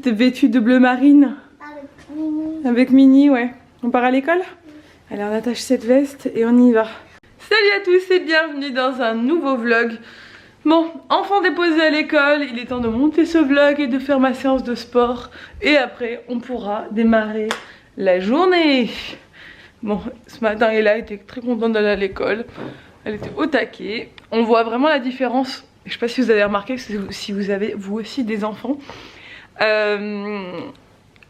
petite vêtue de bleu marine. Avec Mini. Avec Mini, ouais. On part à l'école? Allez, on attache cette veste et on y va. Salut à tous et bienvenue dans un nouveau vlog. Bon, enfant déposé à l'école, il est temps de monter ce vlog et de faire ma séance de sport. Et après, on pourra démarrer la journée. Bon, ce matin, Ella était très contente d'aller à l'école. Elle était au taquet. On voit vraiment la différence. Je sais pas si vous avez remarqué, si vous avez vous aussi des enfants.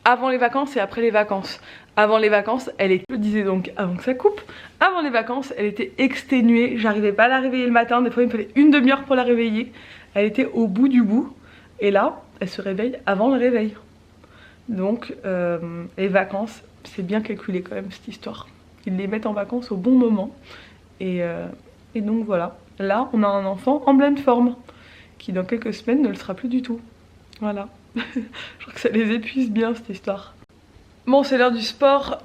Avant les vacances et après les vacances. Avant les vacances, elle était, je le disais donc avant que ça coupe, avant les vacances, elle était exténuée. J'arrivais pas à la réveiller le matin, des fois il me fallait une demi-heure pour la réveiller. Elle était au bout du bout. Et là, elle se réveille avant le réveil. Donc, les vacances, c'est bien calculé quand même cette histoire. Ils les mettent en vacances au bon moment. Et donc voilà. Là, on a un enfant en pleine forme, qui dans quelques semaines ne le sera plus du tout. Voilà. Je crois que ça les épuise bien cette histoire. Bon, c'est l'heure du sport.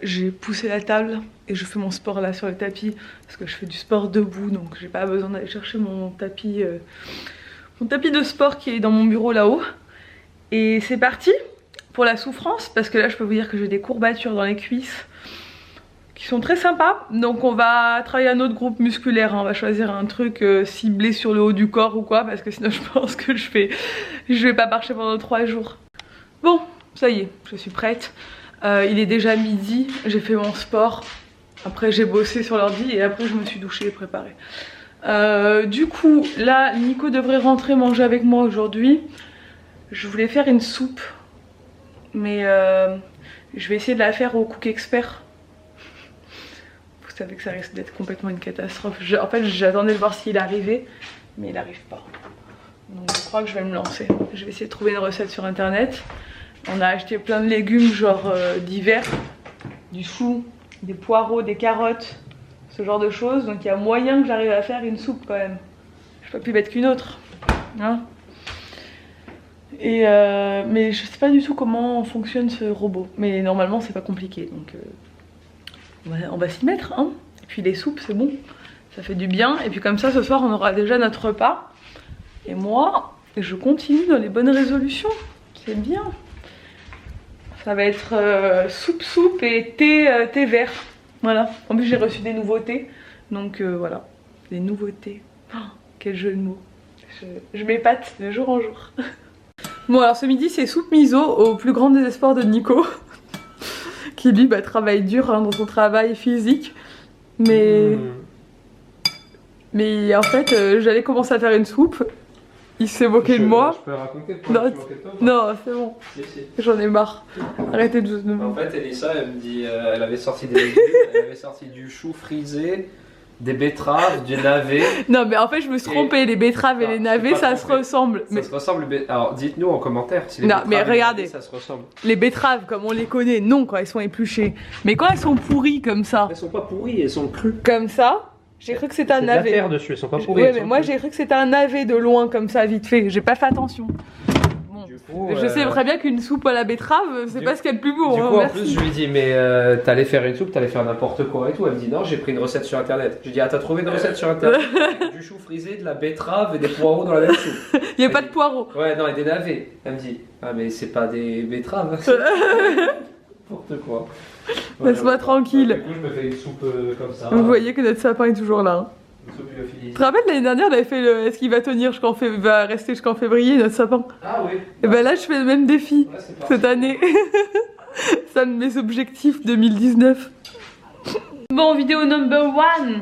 J'ai poussé la table et je fais mon sport là sur le tapis parce que je fais du sport debout, donc j'ai pas besoin d'aller chercher mon tapis de sport qui est dans mon bureau là-haut. Et c'est parti pour la souffrance parce que là je peux vous dire que j'ai des courbatures dans les cuisses qui sont très sympas. Donc on va travailler un autre groupe musculaire, hein. On va choisir un truc ciblé sur le haut du corps ou quoi, parce que sinon je pense que je vais pas marcher pendant 3 jours. Bon, ça y est, je suis prête. Il est déjà midi, j'ai fait mon sport. Après j'ai bossé sur l'ordi et après je me suis douchée et préparée. Du coup, là Nico devrait rentrer manger avec moi aujourd'hui. Je voulais faire une soupe, mais je vais essayer de la faire au Cook Expert. Vous savez que ça risque d'être complètement une catastrophe. En fait j'attendais de voir s'il arrivait, mais il n'arrive pas. Donc je crois que je vais me lancer. Je vais essayer de trouver une recette sur internet. On a acheté plein de légumes genre d'hiver, du chou, des poireaux, des carottes, ce genre de choses. Donc il y a moyen que j'arrive à faire une soupe quand même. Je suis pas plus bête qu'une autre, hein. Et mais je sais pas du tout comment fonctionne ce robot. Mais normalement c'est pas compliqué, donc on va s'y mettre, hein. Et puis les soupes c'est bon, ça fait du bien. Et puis comme ça ce soir on aura déjà notre repas. Et moi je continue dans les bonnes résolutions, c'est bien. Ça va être soupe et thé vert. Voilà. En plus j'ai reçu des nouveautés. Donc voilà. Des nouveautés. Oh, quel jeu de mots. Je m'épate de jour en jour. Bon alors ce midi c'est soupe miso au plus grand désespoir de Nico. Qui lui travaille dur hein, dans son travail physique. Mais en fait j'allais commencer à faire une soupe. Il s'est moqué de moi. Je peux raconter pourquoi tu moquais de toi? Non, c'est bon. J'en ai marre. Arrêtez de me... En fait, Elissa, elle me dit, elle avait sorti des légumes, elle avait sorti du chou frisé, des betteraves, du navet. Non, mais en fait, je me suis trompée. Les betteraves et les navets, ça se ressemble. Ça se ressemble. Alors, dites-nous en commentaire si les non, betteraves mais et les regardez. navets, ça se ressemble. Les betteraves, comme on les connaît, non, quand elles sont épluchées. Mais quand elles sont pourries comme ça. Elles sont pas pourries, elles sont crues. Comme ça. J'ai cru que c'était un navet. Il y a de la terre dessus, elles sont pas pourries. Ouais, mais moi j'ai cru que c'était un navet de loin comme ça, vite fait. J'ai pas fait attention. Bon. Du coup, je sais très bien qu'une soupe à la betterave, c'est pas ce qu'il y a de plus beau. Du hein, coup, en merci. plus, je lui dis, mais t'allais faire une soupe, t'allais faire n'importe quoi et tout. Elle me dit, non, j'ai pris une recette sur internet. Je lui dis, ah, t'as trouvé une recette sur internet? Avec du chou frisé, de la betterave et des poireaux dans la même soupe. Il y a pas de poireaux. Ouais, non, et des navets. Elle me dit, ah, mais c'est pas des betteraves. N'importe quoi. Laisse-moi tranquille. Du coup, je me fais une soupe comme ça. Vous voyez que notre sapin est toujours là. Hein. Une soupe lyophilisée. Tu te rappelles l'année dernière, on avait fait le est-ce qu'il va tenir va rester jusqu'en février notre sapin? Ah oui. Et ben là, je fais le même défi Ouais, c'est parti. cette année. C'est un de mes objectifs 2019. Bon, vidéo number 1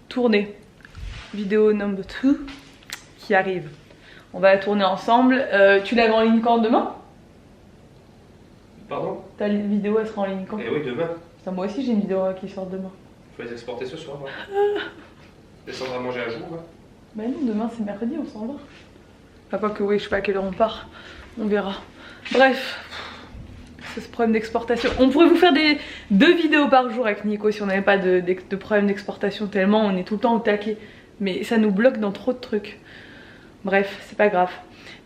tournée. Vidéo number 2 qui arrive. On va la tourner ensemble. Tu l'avais en ligne quand demain? Pardon? Ta vidéo elle sera en ligne quand? Eh oui, demain. Putain, moi aussi j'ai une vidéo qui sort demain. Faut les exporter ce soir. Descendre à manger à jour. Hein. Bah non, demain c'est mercredi, on s'en va. Enfin, quoi que oui, je sais pas à quelle heure on part. On verra. Bref, c'est ce problème d'exportation. On pourrait vous faire 2 vidéos par jour avec Nico si on n'avait pas de problème d'exportation, tellement on est tout le temps au taquet. Mais ça nous bloque dans trop de trucs. Bref, c'est pas grave.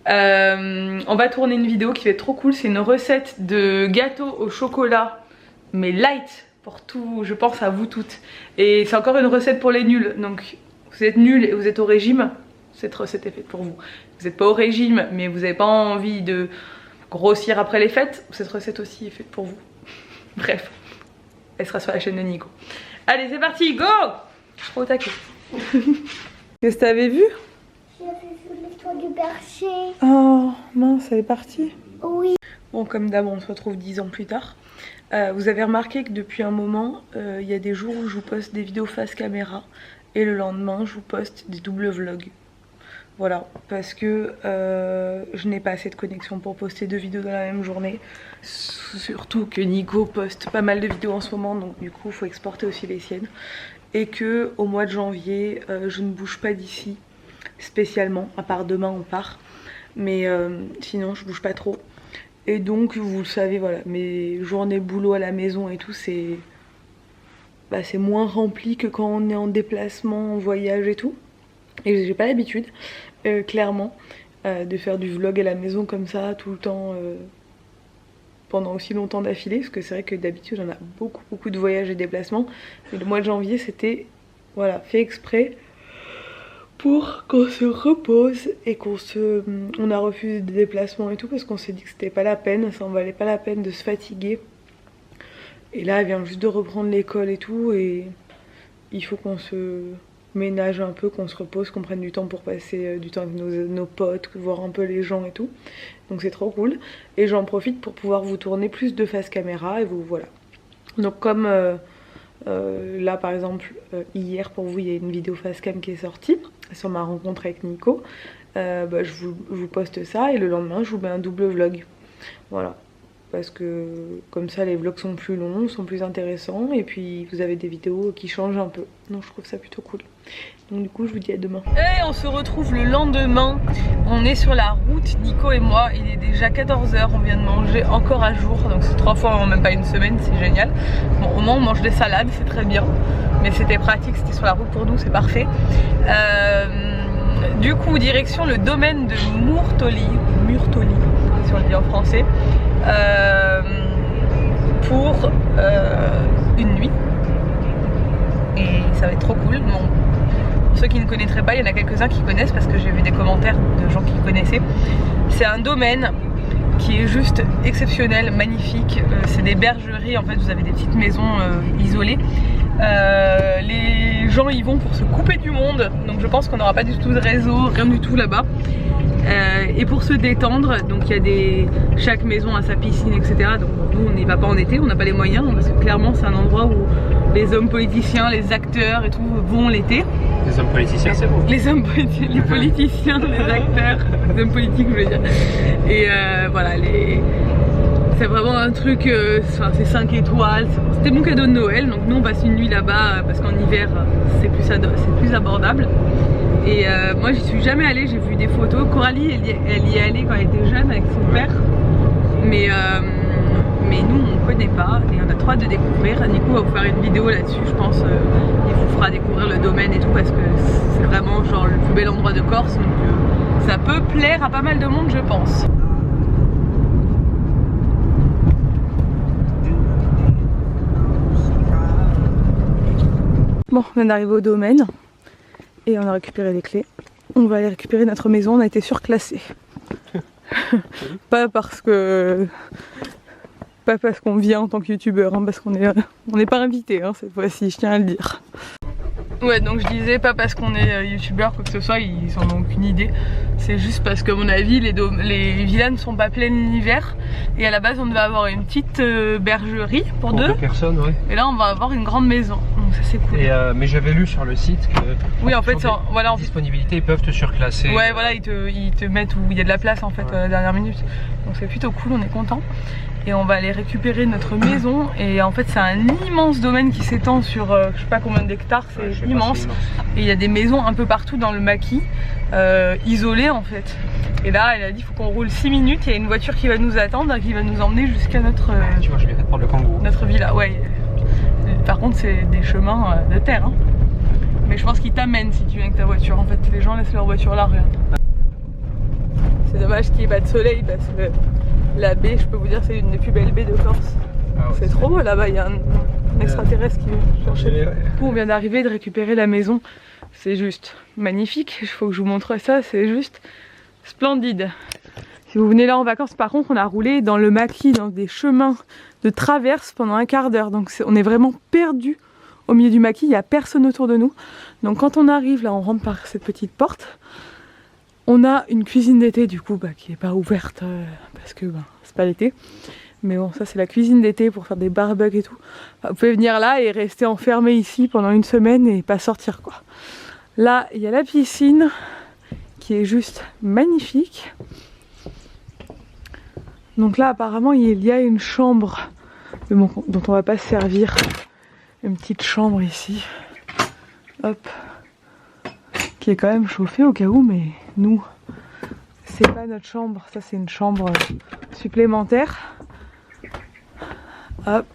On va tourner une vidéo qui va être trop cool. C'est une recette de gâteau au chocolat, mais light, pour tout, je pense à vous toutes. Et c'est encore une recette pour les nuls. Donc vous êtes nuls et vous êtes au régime, cette recette est faite pour vous. Vous n'êtes pas au régime mais vous n'avez pas envie de grossir après les fêtes. Cette recette aussi est faite pour vous. Bref, elle sera sur la chaîne de Nico. Allez, c'est parti, go! Je suis trop au taquet. Qu'est-ce que t'avais vu? J'avais vu le toit du berger. Oh mince, elle est partie. Oui. Bon, comme d'hab, on se retrouve 10 ans plus tard. Vous avez remarqué que depuis un moment, il y a des jours où je vous poste des vidéos face caméra et le lendemain, je vous poste des doubles vlogs. Voilà, parce que je n'ai pas assez de connexion pour poster 2 vidéos dans la même journée. Surtout que Nico poste pas mal de vidéos en ce moment, donc du coup, il faut exporter aussi les siennes. Et que au mois de janvier, je ne bouge pas d'ici spécialement, à part demain on part. Mais sinon, je bouge pas trop. Et donc, vous le savez, voilà, mes journées boulot à la maison et tout, c'est moins rempli que quand on est en déplacement, en voyage et tout. Et j'ai pas l'habitude, clairement, de faire du vlog à la maison comme ça, tout le temps, pendant aussi longtemps d'affilée. Parce que c'est vrai que d'habitude, j'en ai beaucoup de voyages et déplacements. Mais le mois de janvier, c'était, voilà, fait exprès pour qu'on se repose et on a refusé des déplacements et tout parce qu'on s'est dit que c'était pas la peine, ça en valait pas la peine de se fatiguer. Et là elle vient juste de reprendre l'école et tout et il faut qu'on se ménage un peu, qu'on se repose, qu'on prenne du temps pour passer du temps avec nos potes, voir un peu les gens et tout. Donc c'est trop cool et j'en profite pour pouvoir vous tourner plus de face caméra et vous voilà. Donc comme là par exemple hier pour vous il y a une vidéo face cam qui est sortie sur ma rencontre avec Nico, je vous poste ça et le lendemain je vous mets un double vlog, voilà, parce que comme ça les vlogs sont plus longs, sont plus intéressants et puis vous avez des vidéos qui changent un peu, donc je trouve ça plutôt cool. Donc du coup je vous dis à demain. Et on se retrouve le lendemain, on est sur la route Nico et moi, il est déjà 14 h, on vient de manger encore à jour, donc c'est 3 fois en même pas une semaine, c'est génial. Bon au moins on mange des salades, c'est très bien, mais c'était pratique, c'était sur la route pour nous, c'est parfait. Du coup direction le domaine de Murtoli, si on le dit en français, pour une nuit et ça va être trop cool. Bon, pour ceux qui ne connaîtraient pas, il y en a quelques-uns qui connaissent parce que j'ai vu des commentaires de gens qui connaissaient. C'est un domaine qui est juste exceptionnel, magnifique, c'est des bergeries, en fait vous avez des petites maisons isolées. Les gens y vont pour se couper du monde, donc je pense qu'on n'aura pas du tout de réseau, rien du tout là-bas. Et pour se détendre, donc il y a chaque maison a sa piscine, etc. Donc nous on n'y va pas en été, on n'a pas les moyens, parce que clairement c'est un endroit où les hommes politiciens, les acteurs et tout vont l'été. Les hommes politiciens c'est bon. Les hommes politiciens, les politiciens, les acteurs, les hommes politiques je veux dire. Et voilà, c'est vraiment un truc, c'est 5 étoiles, c'était mon cadeau de Noël, donc nous on passe une nuit là-bas parce qu'en hiver c'est plus abordable. Et moi j'y suis jamais allée, j'ai vu des photos. Coralie elle y est allée quand elle était jeune avec son père, mais nous on connaît pas et on a trop hâte de découvrir. Nico va vous faire une vidéo là-dessus, je pense, il vous fera découvrir le domaine et tout parce que c'est vraiment genre le plus bel endroit de Corse, donc ça peut plaire à pas mal de monde je pense. Bon, on vient d'arriver au domaine et on a récupéré les clés. On va aller récupérer notre maison, on a été surclassé. Pas parce qu'on vient en tant que youtubeur, hein, parce qu'on n'est pas invité hein, cette fois-ci, je tiens à le dire. Ouais, donc je disais pas parce qu'on est youtubeur quoi que ce soit, ils en ont aucune idée. C'est juste parce qu'à mon avis les villas ne sont pas pleines l'hiver. Et à la base on devait avoir une petite bergerie pour deux personnes, ouais. Et là on va avoir une grande maison, donc ça c'est cool. Et mais j'avais lu sur le site que oui en fait voilà, disponibilité ils peuvent te surclasser. Ouais voilà, ils te mettent où il y a de la place en fait à la dernière minute. Donc c'est plutôt cool, on est content. Et on va aller récupérer notre maison. Et en fait c'est un immense domaine qui s'étend sur je sais pas combien d'hectares, c'est immense. Et il y a des maisons un peu partout dans le maquis, isolées en fait. Et là elle a dit il faut qu'on roule 6 minutes, il y a une voiture qui va nous attendre, qui va nous emmener jusqu'à notre tu vois, je l'ai fait prendre le kangourou. Notre villa, ouais. Par contre c'est des chemins de terre hein. Mais je pense qu'ils t'amènent si tu viens avec ta voiture. En fait les gens laissent leur voiture là, regarde. C'est dommage qu'il n'y ait pas de soleil parce que la baie, je peux vous dire, c'est une des plus belles baies de Corse. Ah ouais, c'est trop beau là-bas, il y a un extraterrestre qui vient chercher. Du coup, on vient d'arriver de récupérer la maison. C'est juste magnifique, il faut que je vous montre ça, c'est juste splendide. Si vous venez là en vacances, par contre, on a roulé dans le maquis, dans des chemins de traverse pendant un quart d'heure. Donc on est vraiment perdu au milieu du maquis, il n'y a personne autour de nous. Donc quand on arrive, là on rentre par cette petite porte. On a une cuisine d'été du coup qui n'est pas ouverte parce que c'est pas l'été. Mais bon, ça c'est la cuisine d'été pour faire des barbecues et tout. Vous pouvez venir là et rester enfermé ici pendant une semaine et pas sortir quoi. Là, il y a la piscine qui est juste magnifique. Donc là, apparemment, il y a une chambre dont on va pas se servir. Une petite chambre ici. Hop. Qui est quand même chauffée au cas où, mais nous, c'est pas notre chambre. Ça, c'est une chambre supplémentaire. Hop.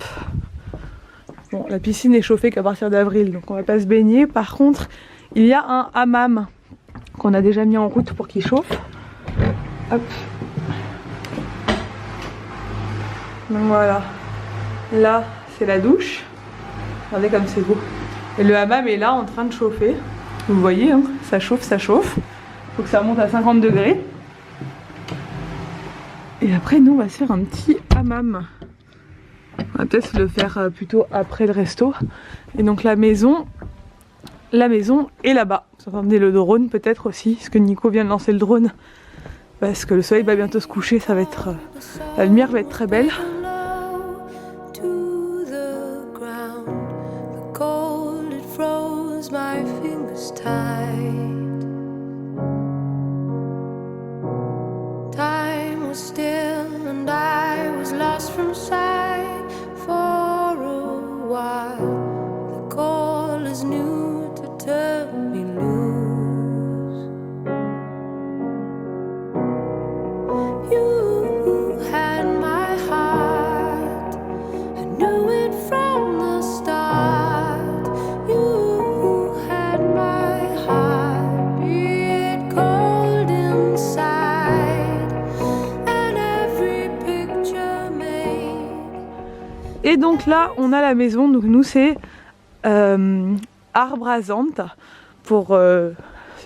Bon, la piscine est chauffée qu'à partir d'avril, donc on va pas se baigner. Par contre, il y a un hammam qu'on a déjà mis en route pour qu'il chauffe. Hop. Donc voilà. Là, c'est la douche. Regardez comme c'est beau. Et le hammam est là en train de chauffer. Vous voyez, hein, ça chauffe, ça chauffe. Faut que ça monte à 50 degrés. Et après, nous, on va se faire un petit hammam. On va peut-être le faire plutôt après le resto. Et donc la maison est là-bas. Vous entendez le drone peut-être aussi, parce que Nico vient de lancer le drone. Parce que le soleil va bientôt se coucher, ça va être, la lumière va être très belle. Et donc là, on a la maison. Donc nous, c'est Arbre à Zante. Pour ceux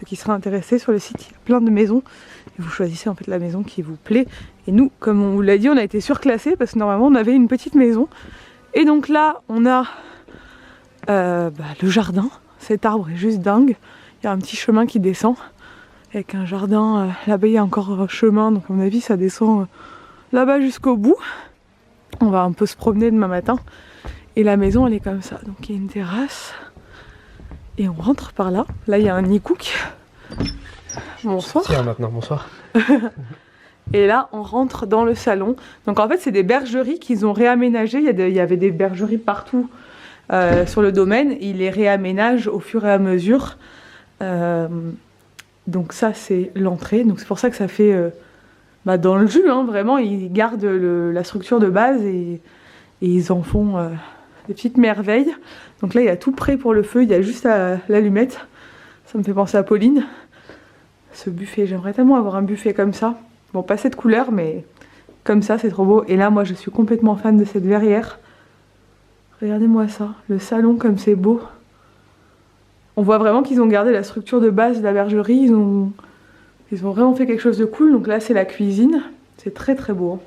qui seraient intéressés sur le site, il y a plein de maisons. Et vous choisissez en fait la maison qui vous plaît. Et nous, comme on vous l'a dit, on a été surclassés parce que normalement, on avait une petite maison. Et donc là, on a le jardin. Cet arbre est juste dingue. Il y a un petit chemin qui descend avec un jardin. Là-bas, il y a encore un chemin. Donc à mon avis, ça descend là-bas jusqu'au bout. On va un peu se promener demain matin. Et la maison, elle est comme ça. Donc il y a une terrasse. Et on rentre par là. Là, il y a un nid cook. Bonsoir. Tiens, maintenant, bonsoir. Et là, on rentre dans le salon. Donc en fait, c'est des bergeries qu'ils ont réaménagées. Il y avait des bergeries partout sur le domaine. Ils les réaménagent au fur et à mesure. Donc ça, c'est l'entrée. Donc c'est pour ça que ça fait... dans le jus, hein, vraiment, ils gardent la structure de base et ils en font des petites merveilles. Donc là, il y a tout prêt pour le feu, il y a juste l'allumette. Ça me fait penser à Pauline. Ce buffet, j'aimerais tellement avoir un buffet comme ça. Bon, pas cette couleur, mais comme ça, c'est trop beau. Et là, moi, je suis complètement fan de cette verrière. Regardez-moi ça, le salon comme c'est beau. On voit vraiment qu'ils ont gardé la structure de base de la bergerie. Ils ont vraiment fait quelque chose de cool. Donc là, c'est la cuisine. C'est très très beau.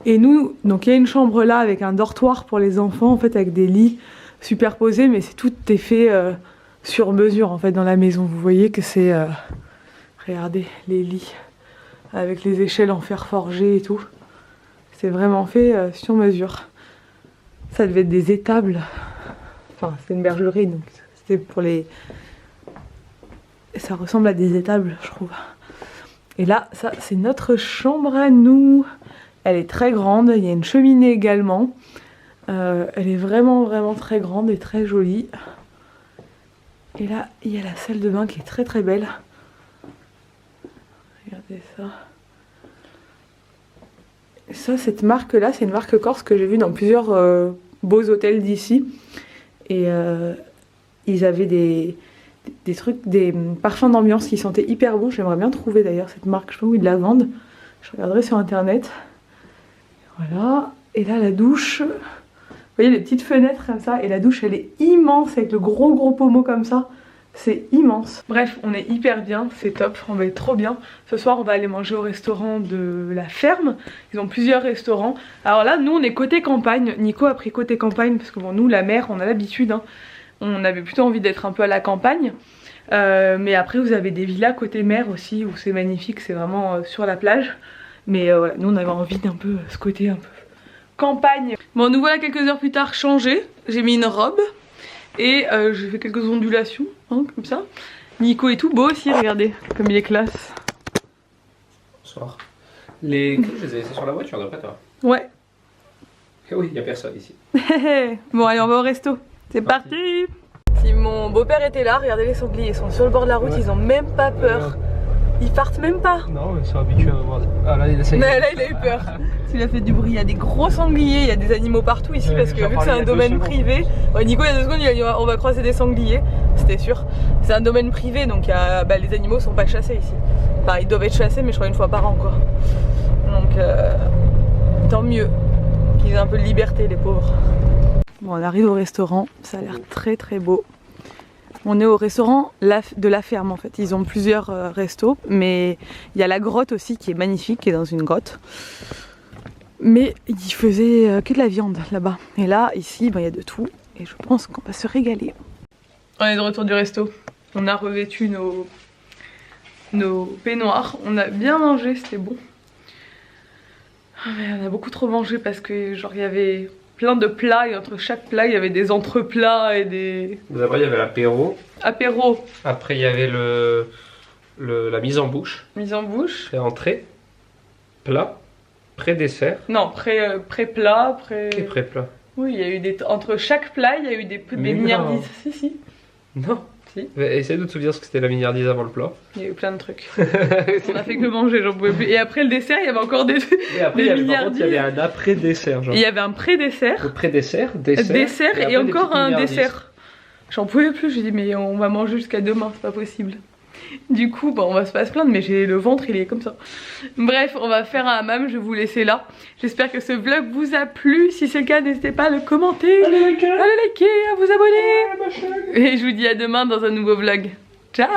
Et nous, donc il y a une chambre là avec un dortoir pour les enfants, en fait, avec des lits superposés, mais tout est fait sur mesure, en fait, dans la maison. Vous voyez que c'est... regardez, les lits, avec les échelles en fer forgé et tout. C'est vraiment fait sur mesure. Ça devait être des étables. Enfin, c'est une bergerie, donc c'était pour les... Ça ressemble à des étables, je trouve. Et là, ça, c'est notre chambre à nous. Elle est très grande. Il y a une cheminée également. Elle est vraiment, vraiment très grande et très jolie. Et là, il y a la salle de bain qui est très, très belle. Regardez ça. Et ça, cette marque-là, c'est une marque corse que j'ai vue dans plusieurs beaux hôtels d'ici. Et ils avaient des parfums d'ambiance qui sentaient hyper bon. J'aimerais bien trouver d'ailleurs cette marque, je sais pas où ils la vendent. Je regarderai sur internet. Voilà. Et là, la douche. Vous voyez les petites fenêtres comme ça. Et la douche, elle est immense avec le gros pommeau comme ça. C'est immense. Bref, on est hyper bien, c'est top, on va être trop bien. Ce soir, on va aller manger au restaurant de la ferme. Ils ont plusieurs restaurants. Alors là, nous, on est côté campagne. Nico a pris côté campagne parce que bon, nous, la mer, on a l'habitude. Hein. On avait plutôt envie d'être un peu à la campagne. Mais après, vous avez des villas côté mer aussi où c'est magnifique, c'est vraiment sur la plage. Mais voilà, nous, on avait envie d'un peu ce côté un peu campagne. Bon, nous voilà quelques heures plus tard changés. J'ai mis une robe. Et j'ai fait quelques ondulations, hein, comme ça. Nico est tout beau aussi, regardez, comme il est classe. Bonsoir. Les clés, je les ai laissées sur la voiture d'après toi. Ouais. Eh oui, il n'y a personne ici. Bon, allez, on va au resto. C'est parti. Si mon beau-père était là, regardez les sangliers, ils sont sur le bord de la route, ils ont même pas peur. Ils partent même pas. Non, ils sont habitués à voir. Ah là, il a eu peur. Il a fait du bruit, il y a des gros sangliers, il y a des animaux partout ici parce que vu que c'est un domaine privé. Ouais, Nico, il y a 2 secondes, il a dit on va croiser des sangliers, c'était sûr. C'est un domaine privé donc les animaux sont pas chassés ici. Enfin, ils doivent être chassés, mais je crois une fois par an quoi. Donc, tant mieux qu'ils aient un peu de liberté, les pauvres. Bon, on arrive au restaurant, ça a l'air très très beau. On est au restaurant de la ferme en fait, ils ont plusieurs restos, mais il y a la grotte aussi qui est magnifique, qui est dans une grotte. Mais ils faisaient que de la viande là-bas. Et là, ici, il y a de tout, et je pense qu'on va se régaler. On est de retour du resto, on a revêtu nos peignoirs, on a bien mangé, c'était bon. Mais on a beaucoup trop mangé parce que genre il y avait plein de plats et entre chaque plat il y avait des entreplats et des... Après il y avait l'apéro. Apéro. Après il y avait la mise en bouche. Mise en bouche. Pré-entrée. Plat. Pré-dessert. Non, pré-plat, Et pré-plat. Oui, il y a eu des... Entre chaque plat il y a eu des milliardises. Si. Non. Si. Essaye de te souvenir ce que c'était la milliardise avant le plat. Il y a eu plein de trucs. On a fait que manger, j'en pouvais plus. Et après le dessert, il y avait encore des Et après, il y avait un après-dessert. Il y avait un pré-dessert. Le pré-dessert, dessert. Et encore un dessert. J'en pouvais plus, j'ai dit mais on va manger jusqu'à demain, c'est pas possible. Du coup, on va se plaindre, mais le ventre il est comme ça. Bref, on va faire un hammam, je vais vous laisser là. J'espère que ce vlog vous a plu. Si c'est le cas, n'hésitez pas à le commenter, à le liker, à vous abonner. Et je vous dis à demain dans un nouveau vlog. Ciao.